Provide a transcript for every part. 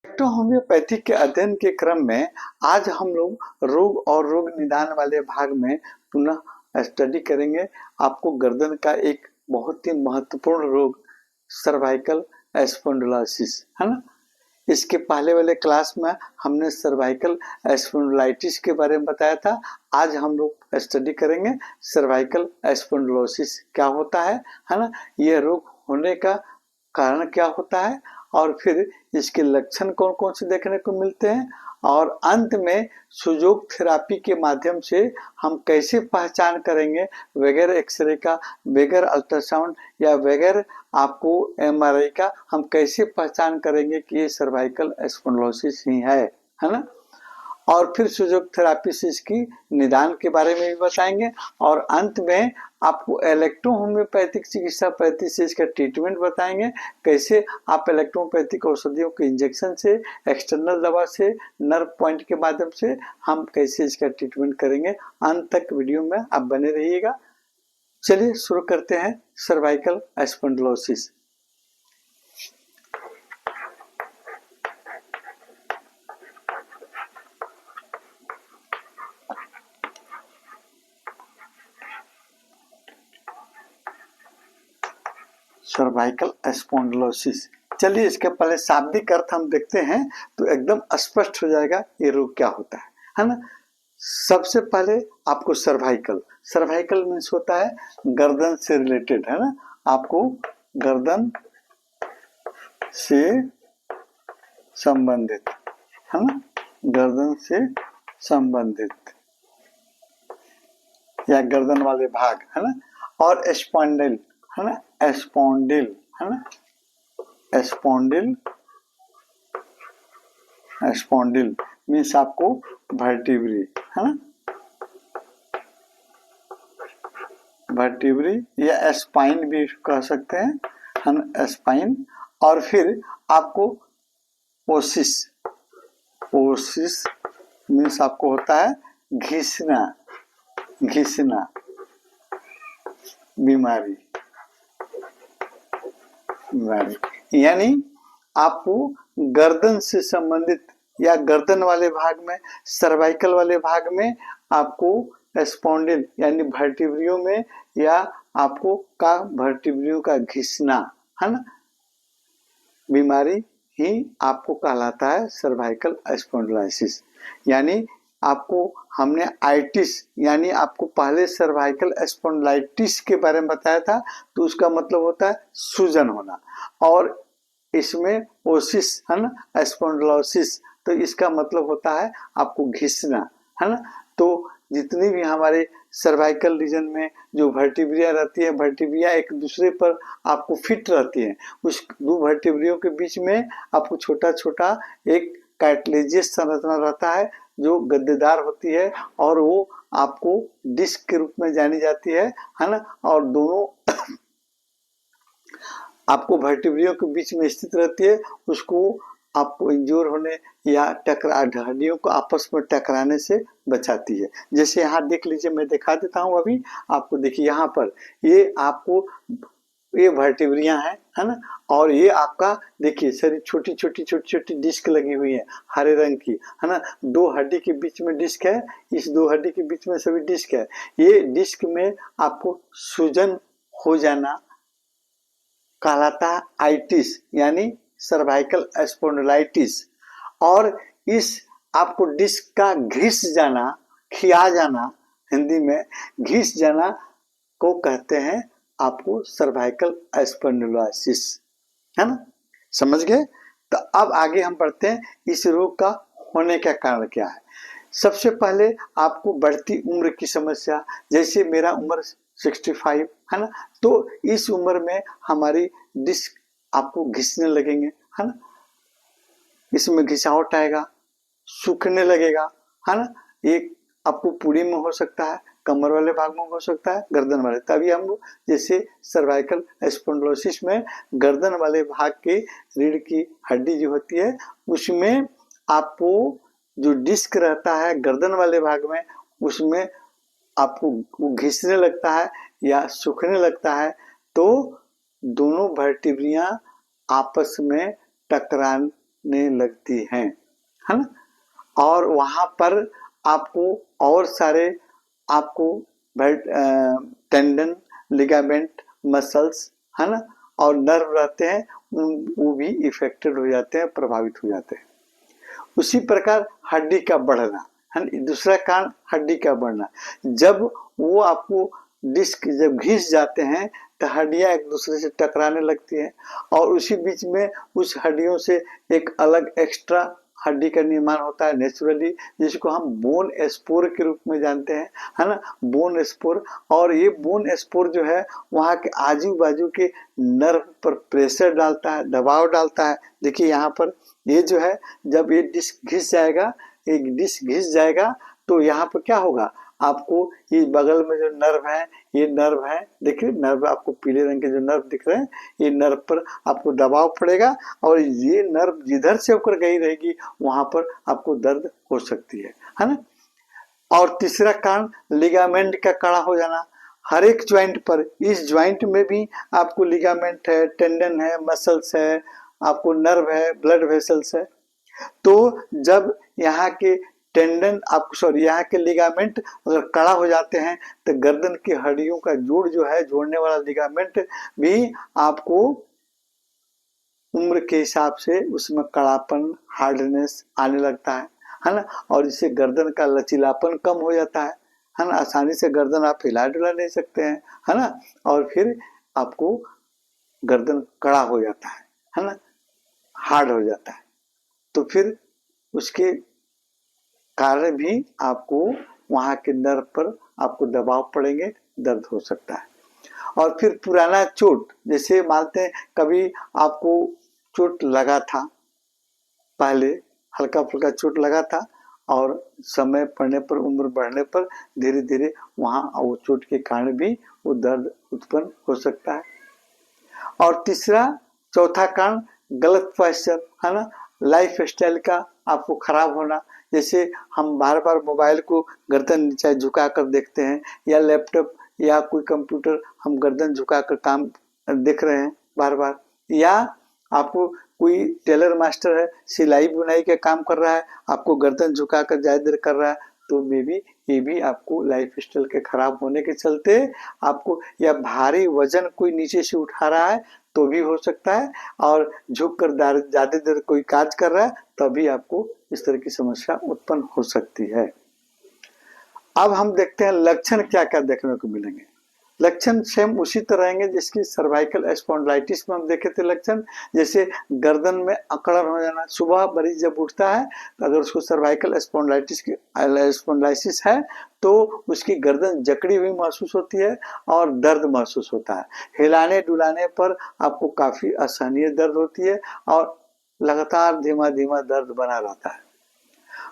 तो होम्योपैथी के अध्ययन के क्रम में आज हम लोग रोग और रोग निदान वाले भाग में पुनः स्टडी करेंगे। आपको गर्दन का एक बहुत ही महत्वपूर्ण रोग सर्वाइकल स्पॉन्डिलोसिस है ना। इसके पहले वाले क्लास में हमने सर्वाइकल स्पॉन्डिलाइटिस के बारे में बताया था। आज हम लोग स्टडी करेंगे सर्वाइकल स्पॉन्डिलोसिस क्या होता है ना। यह रोग होने का कारण क्या होता है और फिर इसके लक्षण कौन कौन से देखने को मिलते हैं और अंत में सुजोग थेरापी के माध्यम से हम कैसे पहचान करेंगे बगैर एक्सरे का, बगैर अल्ट्रासाउंड या बगैर आपको एमआरआई का हम कैसे पहचान करेंगे कि ये सर्वाइकल स्पॉन्डिलोसिस ही है ना। और फिर सुजोग थेरापी से इसकी निदान के बारे में भी बताएंगे और अंत में आपको इलेक्ट्रो होम्योपैथिक चिकित्सा पद्धति से इसका ट्रीटमेंट बताएंगे। कैसे आप इलेक्ट्रोपैथिक औषधियों के इंजेक्शन से, एक्सटर्नल दवा से, नर्व पॉइंट के माध्यम से हम कैसे इसका ट्रीटमेंट करेंगे। अंत तक वीडियो में आप बने रहिएगा। चलिए शुरू करते हैं सर्वाइकल स्पॉन्डिलोसिस। सर्वाइकल स्पॉन्डिलोसिस, चलिए इसके पहले शाब्दिक अर्थ हम देखते हैं तो एकदम स्पष्ट हो जाएगा ये रोग क्या होता है ना। सबसे पहले आपको सर्वाइकल मीन्स होता है गर्दन से रिलेटेड है ना। आपको गर्दन से संबंधित है ना, गर्दन से संबंधित या गर्दन वाले भाग है ना। और स्पॉन्डिल है ना, स्पॉन्डिल है ना, स्पॉन्डिल मीन्स आपको वर्टिब्री है ना, वर्टिब्री या स्पाइन भी कह सकते हैं है ना, स्पाइन। और फिर आपको ओसिस, ओसिस मीन्स आपको होता है घिसना, घिसना बीमारी, यानी आपको गर्दन से संबंधित या गर्दन वाले भाग में, सर्वाइकल वाले भाग में आपको स्पॉन्डिल यानी वर्टिब्रियों में या आपको का वर्टिब्रियों का घिसना है ना, बीमारी ही आपको कहलाता है सर्वाइकल स्पॉन्डिलोसिस। यानी आपको हमने आइटिस यानी आपको पहले सर्वाइकल स्पॉन्डिलाइटिस के बारे में बताया था तो उसका मतलब होता है सूजन होना, और इसमें ओसिस है ना स्पॉन्डिलोसिस तो इसका मतलब होता है आपको घिसना है ना। तो जितनी भी हमारे सर्वाइकल रीजन में जो वर्टिब्रिया रहती है, वर्टिब्रिया एक दूसरे पर आपको फिट रहती है, उस दो वर्टिब्रियों के बीच में आपको छोटा छोटा एक कार्टिलेजियस संरचना रहता है जो गद्देदार होती है और वो आपको डिस्क के रूप में जानी जाती है ना। और दोनों आपको वर्टिब्रियों के बीच में स्थित रहती है, उसको आपको इंजोर होने या हड्डियों को आपस में टकराने से बचाती है। जैसे यहाँ देख लीजिए, मैं दिखा देता हूँ अभी आपको। देखिए यहाँ पर ये आपको ये वर्टिब्रिया है ना, और ये आपका देखिए शरीर छोटी छोटी छोटी छोटी डिस्क लगी हुई है हरे रंग की है ना। दो हड्डी के बीच में डिस्क है, इस दो हड्डी के बीच में सभी डिस्क है। ये डिस्क में आपको सूजन हो जाना कहलाता है आइटिस यानी सर्वाइकल स्पॉन्डिलाइटिस। और इस आपको डिस्क का घिस जाना, खिया जाना, हिंदी में घिस जाना को कहते हैं आपको सर्वाइकल स्पॉन्डिलोसिस है ना। समझ गए? तो अब आगे हम बढ़ते हैं इस रोग का होने का कारण क्या है। सबसे पहले आपको बढ़ती उम्र की समस्या, जैसे मेरा उम्र 65 है ना, तो इस उम्र में हमारी डिस्क आपको घिसने लगेंगे है ना, इसमें घिसावट आएगा, सूखने लगेगा है ना। एक आपको पूरी में हो सकता है, कमर वाले भाग में हो सकता है, गर्दन वाले। तभी हम लोग जैसे सर्वाइकल स्पॉन्डिलोसिस में गर्दन वाले भाग के रीढ़ की हड्डी जो होती है उसमें आपको जो डिस्क रहता है गर्दन वाले भाग में, उसमें आपको घिसने लगता है या सूखने लगता है, तो दोनों वर्टिब्रियां आपस में टकराने बढ़ने लगती हैं, है ना। और वहां पर आपको और सारे आपको टेंडन, लिगामेंट, मसल्स, है ना, और नर्व रहते हैं, वो भी इफेक्टेड हो जाते हैं, प्रभावित हो जाते हैं। उसी प्रकार हड्डी का बढ़ना है, दूसरा कारण हड्डी का बढ़ना। जब वो आपको डिस्क जब घिस जाते हैं तो हड्डियां एक दूसरे से टकराने लगती हैं और उसी बीच में उस हड्डियों से एक अलग एक्स्ट्रा हड्डी का निर्माण होता है नेचुरली, जिसको हम बोन स्पोर के रूप में जानते हैं, है ना, बोन स्पोर। और ये बोन स्पोर जो है वहाँ के आजू बाजू के नर्व पर प्रेशर डालता है, दबाव डालता है। देखिए यहाँ पर ये जो है, जब ये डिस्क घिस जाएगा, एक डिस्क घिस जाएगा तो यहाँ पर क्या होगा, आपको ये बगल में जो नर्व है, ये नर्व है, देखिए नर्व आपको पीले रंग के जो नर्व दिख रहे हैं, ये नर्व पर आपको दबाव पड़ेगा और ये नर्व जिधर से होकर गई रहेगी वहां पर आपको दर्द हो सकती है ना। और तीसरा कारण लिगामेंट का कड़ा हो जाना। हर एक ज्वाइंट पर, इस ज्वाइंट में भी आपको लिगामेंट है, टेंडन है, मसल्स है, आपको नर्व है, ब्लड वेसल्स है। तो जब यहाँ के टेंडन आपको सॉरी यहाँ के लिगामेंट अगर कड़ा हो जाते हैं तो गर्दन की हड्डियों का जोड़ जो है, जोड़ने वाला लिगामेंट भी आपको उम्र के हिसाब से उसमें कड़ापन, हार्डनेस आने लगता है ना। और इससे गर्दन का लचीलापन कम हो जाता है ना। आसानी से गर्दन आप हिला डुला नहीं सकते हैं, है ना। और फिर आपको गर्दन कड़ा हो जाता है ना, हार्ड हो जाता है। तो फिर उसके कारण भी आपको वहां के नर्व पर आपको दबाव पड़ेंगे, दर्द हो सकता है। और फिर पुराना चोट, जैसे मानते हैं कभी आपको चोट लगा था, पहले हल्का फुल्का चोट लगा था और समय पड़ने पर, उम्र बढ़ने पर धीरे धीरे वहां वो चोट के कारण भी वो दर्द उत्पन्न हो सकता है। और तीसरा चौथा कारण गलत पोस्चर, है ना, लाइफ स्टाइल का आपको खराब होना। जैसे हम बार बार मोबाइल को गर्दन नीचे झुका कर देखते हैं, या लैपटॉप या कोई कंप्यूटर हम गर्दन झुका कर काम देख रहे हैं बार बार, या आपको कोई टेलर मास्टर है, सिलाई बुनाई का काम कर रहा है, आपको गर्दन झुका कर ज्यादा देर कर रहा है, तो मे भी ये भी आपको लाइफ स्टाइल के खराब होने के चलते आपको, या भारी वजन कोई नीचे से उठा रहा है तो भी हो सकता है, और झुक कर ज्यादा देर कोई काज कर रहा है तभी आपको इस तरह की समस्या उत्पन्न हो सकती है। अब हम देखते हैं लक्षण क्या क्या देखने को मिलेंगे। लक्षण सेम उसी तरह रहेंगे जिसकी सर्वाइकल स्पॉन्डिलाइटिस में हम देखे थे लक्षण, जैसे गर्दन में अकड़न हो जाना। सुबह मरीज जब उठता है तो अगर उसको सर्वाइकल स्पॉन्डिलाइटिस है तो उसकी गर्दन जकड़ी हुई महसूस होती है और दर्द महसूस होता है। हिलाने डुलाने पर आपको काफी असहनीय दर्द होती है और लगातार धीमा धीमा दर्द बना रहता है।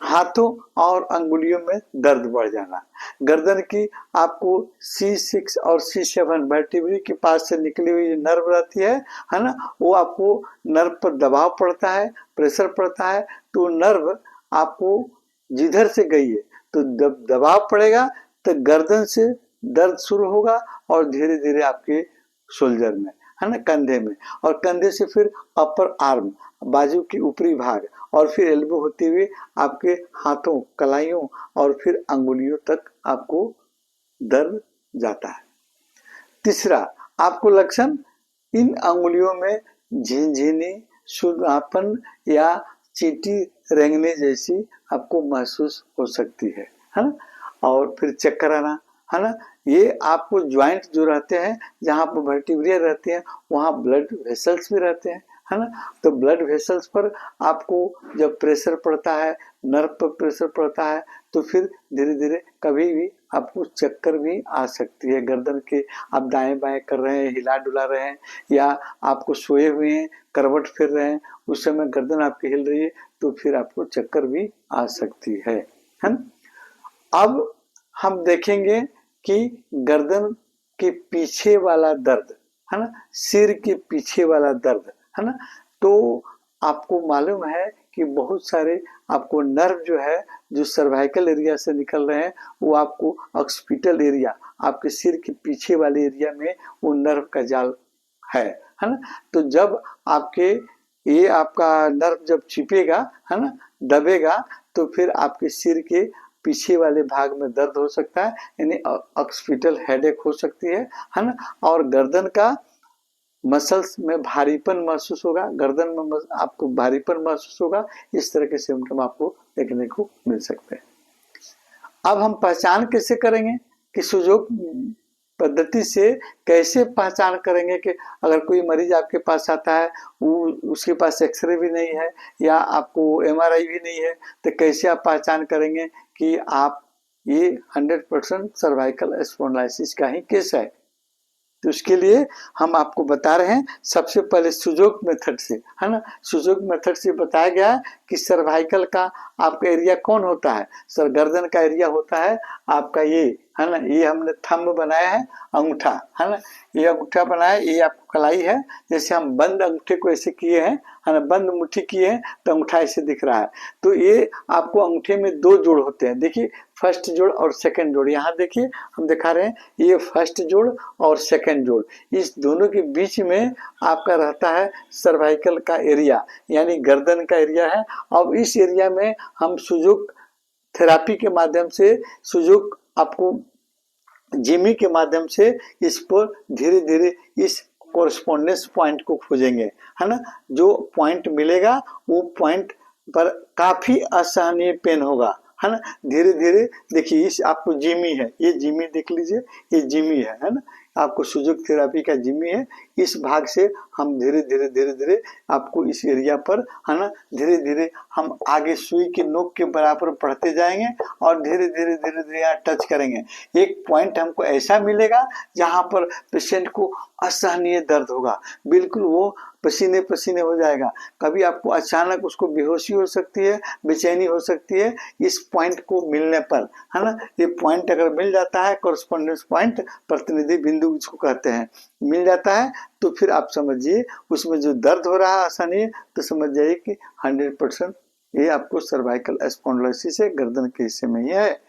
हाथों और अंगुलियों में दर्द बढ़ जाना। गर्दन की आपको C6 और C7 वर्टिब्री के पास से निकली हुई नर्व रहती है ना, वो आपको नर्व पर दबाव पड़ता है, प्रेशर पड़ता है, तो नर्व आपको जिधर से गई है तो दबाव पड़ेगा तो गर्दन से दर्द शुरू होगा और धीरे धीरे आपके शोल्डर में, है ना, कंधे में, और कंधे से फिर अपर आर्म, बाजू की ऊपरी भाग, और फिर एल्बो होते हुए आपके हाथों, कलाइयों और फिर अंगुलियों तक आपको दर्द जाता है। तीसरा आपको लक्षण, इन अंगुलियों में झिनझिनी, सूनापन या चींटी रेंगने जैसी आपको महसूस हो सकती है ना। और फिर चक्कर आना, है ना। ये आपको ज्वाइंट जो रहते हैं, जहाँ पर वर्टिब्रिया रहते हैं वहाँ ब्लड वेसल्स भी रहते हैं, है ना। तो ब्लड वेसल्स पर आपको जब प्रेशर पड़ता है, नर्व पर प्रेशर पड़ता है, तो फिर धीरे धीरे कभी भी आपको चक्कर भी आ सकती है। गर्दन के आप दाएं बाएं कर रहे हैं, हिला डुला रहे हैं, या आपको सोए हुए हैं, करवट फिर रहे हैं, उस समय गर्दन आपकी हिल रही है तो फिर आपको चक्कर भी आ सकती है ना। अब हम देखेंगे कि गर्दन के पीछे वाला दर्द, है ना, सिर के पीछे वाला दर्द, है ना। तो आपको मालूम है कि बहुत सारे आपको नर्व जो है, जो सर्वाइकल एरिया से निकल रहे हैं, वो आपको ऑक्सीपिटल एरिया, आपके सिर के पीछे वाले एरिया में वो नर्व का जाल है ना। तो जब आपके ये आपका नर्व जब चिपेगा, है ना, दबेगा, तो फिर आपके सिर के पीछे वाले भाग में दर्द हो सकता है, यानी ऑक्सीपिटल हेडेक हो सकती है ना। और गर्दन का मसल्स में भारीपन महसूस होगा, गर्दन में आपको भारीपन महसूस होगा। इस तरह के सिम्टम आपको देखने को मिल सकते हैं। अब हम पहचान कैसे करेंगे कि सुजोग पद्धति से कैसे पहचान करेंगे कि अगर कोई मरीज आपके पास आता है, वो उसके पास एक्सरे भी नहीं है या आपको एमआरआई भी नहीं है, तो कैसे आप पहचान करेंगे कि आप ये 100% सर्वाइकल स्पॉन्डिलोसिस का ही केस है। तो उसके लिए हम आपको बता रहे हैं सबसे पहले सुजोग मेथड से, है ना। सुजोग मेथड से बताया गया है कि सर्वाइकल का आपका एरिया कौन होता है। सर गर्दन का एरिया होता है आपका ये, है ना, ये हमने थंब बनाया है, अंगूठा, है ना, ये अंगूठा बनाया, ये आपको कलाई है। जैसे हम बंद अंगूठे को ऐसे किए हैं, है ना, बंद मुट्ठी किए हैं तो अंगूठा ऐसे दिख रहा है। तो ये आपको अंगूठे में दो जोड़ होते हैं, देखिए फर्स्ट जोड़ और सेकंड जोड़। यहाँ देखिए हम दिखा रहे हैं, ये फर्स्ट जोड़ और सेकंड जोड़, इस दोनों के बीच में आपका रहता है सर्वाइकल का एरिया, यानी गर्दन का एरिया है। अब इस एरिया में हम सुजोग थेरापी के माध्यम से, सुजोग आपको जिमी के माध्यम से इस पर धीरे धीरे इस कोरस्पोंडेंस पॉइंट को खोजेंगे, है ना। जो पॉइंट मिलेगा वो पॉइंट पर काफी असहनीय पेन होगा, है ना। धीरे धीरे देखिए, इस आपको जिमी है, ये जिमी देख लीजिए, ये जिमी है ना, आपको सुजोग थेरापी का जिमी है। इस भाग से हम धीरे धीरे धीरे धीरे आपको इस एरिया पर, है ना, धीरे धीरे हम आगे सुई के नोक के बराबर बढ़ते जाएंगे और धीरे धीरे धीरे धीरे यहाँ टच करेंगे। एक पॉइंट हमको ऐसा मिलेगा जहां पर पेशेंट को असहनीय दर्द होगा, बिल्कुल वो पसीने पसीने हो जाएगा। कभी आपको अचानक उसको बेहोशी हो सकती है, बेचैनी हो सकती है इस पॉइंट को मिलने पर, है ना। ये पॉइंट अगर मिल जाता है, कोरस्पोंडेंस पॉइंट, प्रतिनिधि बिंदु जिसको कहते हैं, मिल जाता है, तो फिर आप समझिए उसमें जो दर्द हो रहा है असहनीय, तो समझ जाइए कि 100% ये आपको सर्वाइकल स्पॉन्डिलोसिस है, गर्दन के हिस्से में ही है।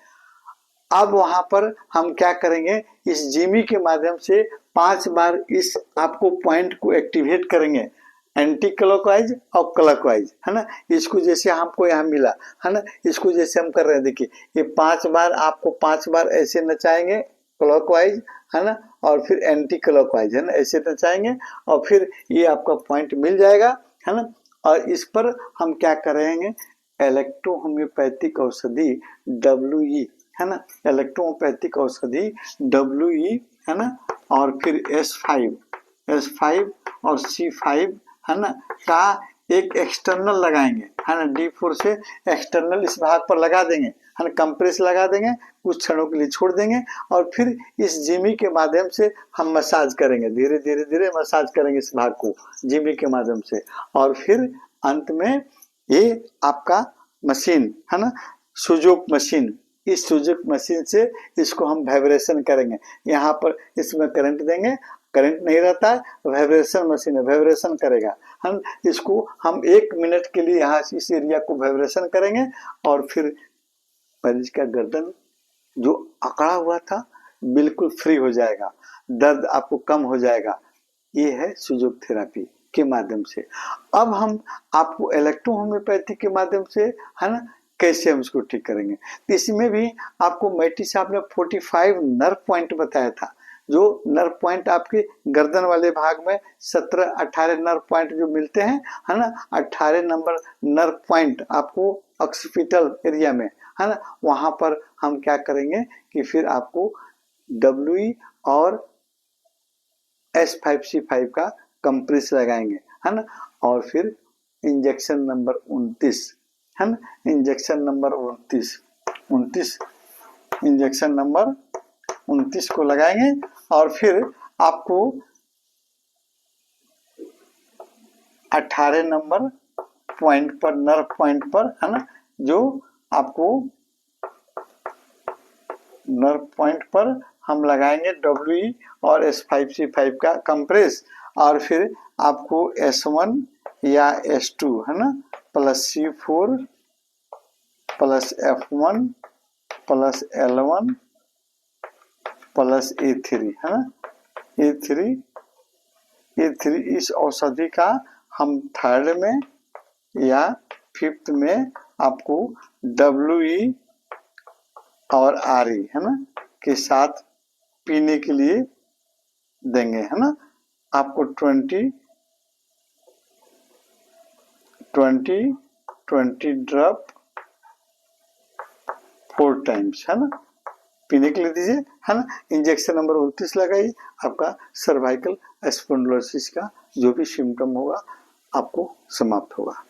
अब वहां पर हम क्या करेंगे, इस जिमी के माध्यम से 5 बार इस आपको पॉइंट को एक्टिवेट करेंगे, एंटी क्लॉकवाइज और क्लॉकवाइज, है ना। इसको जैसे हमको यहाँ मिला, है ना, इसको जैसे हम कर रहे हैं, देखिए ये 5 बार आपको 5 बार ऐसे नचाएंगे क्लॉकवाइज, है ना, और फिर एंटी क्लॉकवाइज, है ना, ऐसे नचाएंगे और फिर ये आपका पॉइंट मिल जाएगा, है ना। और इस पर हम क्या करेंगे, इलेक्ट्रो होम्योपैथिक औषधि WE, है ना, इलेक्ट्रोपैथिक औषधि WE, है ना, और फिर S5 और C5, है ना, का एक एक्सटर्नल लगाएंगे, है ना, D4 से एक्सटर्नल इस भाग पर लगा देंगे, है ना, कंप्रेस लगा देंगे, कुछ क्षणों के लिए छोड़ देंगे और फिर इस जिमी के माध्यम से हम मसाज करेंगे, धीरे धीरे धीरे मसाज करेंगे इस भाग को जिमी के माध्यम से। और फिर अंत में ये आपका मशीन, है ना, सुजोग मशीन, इस सुजोग मशीन से इसको हम वाइब्रेशन करेंगे, यहाँ पर इसमें करंट देंगे, करंट नहीं रहता है, वाइब्रेशन मशीन है, वाइब्रेशन करेगा। हम इसको हम 1 मिनट के लिए यहाँ इस एरिया को वाइब्रेशन करेंगे और फिर मरीज का गर्दन जो अकड़ा हुआ था बिल्कुल फ्री हो जाएगा, दर्द आपको कम हो जाएगा। ये है सुजोग थेरापी के माध्यम से। अब हम आपको इलेक्ट्रो होम्योपैथी के माध्यम से, है ना, कैसे हम इसको ठीक करेंगे। तो इसमें भी आपको मैटी साहब ने 45 नर्व पॉइंट बताया था, जो नर्व पॉइंट आपके गर्दन वाले भाग में 17-18 नर्व पॉइंट जो मिलते हैं, है ना, 18 नंबर नर्व पॉइंट आपको ऑक्सीपिटल एरिया में, है ना, वहां पर हम क्या करेंगे कि फिर आपको WE और S5C5 का कंप्रेस लगाएंगे, है ना, और फिर इंजेक्शन नंबर 29, है ना, इंजेक्शन नंबर 29 इंजेक्शन नंबर 29 को लगाएंगे और फिर आपको 18 नंबर पॉइंट पर, नर्व पॉइंट पर, है ना, जो आपको नर्व पॉइंट पर हम लगाएंगे WE और S5C5 का कंप्रेस और फिर आपको S1 या S2, है ना, plus C4 plus F1 plus L1 plus A3, है ना, A3 इस औषधि का हम थर्ड में या फिफ्थ में आपको WE और RE है ना के साथ पीने के लिए देंगे, है ना। आपको 20 ड्रॉप 4 टाइम्स, है ना, पीने के लिए दीजिए, है ना। इंजेक्शन नंबर 29 लगाइए, आपका सर्वाइकल स्पॉन्डिलोसिस का जो भी सिम्टम होगा आपको समाप्त होगा।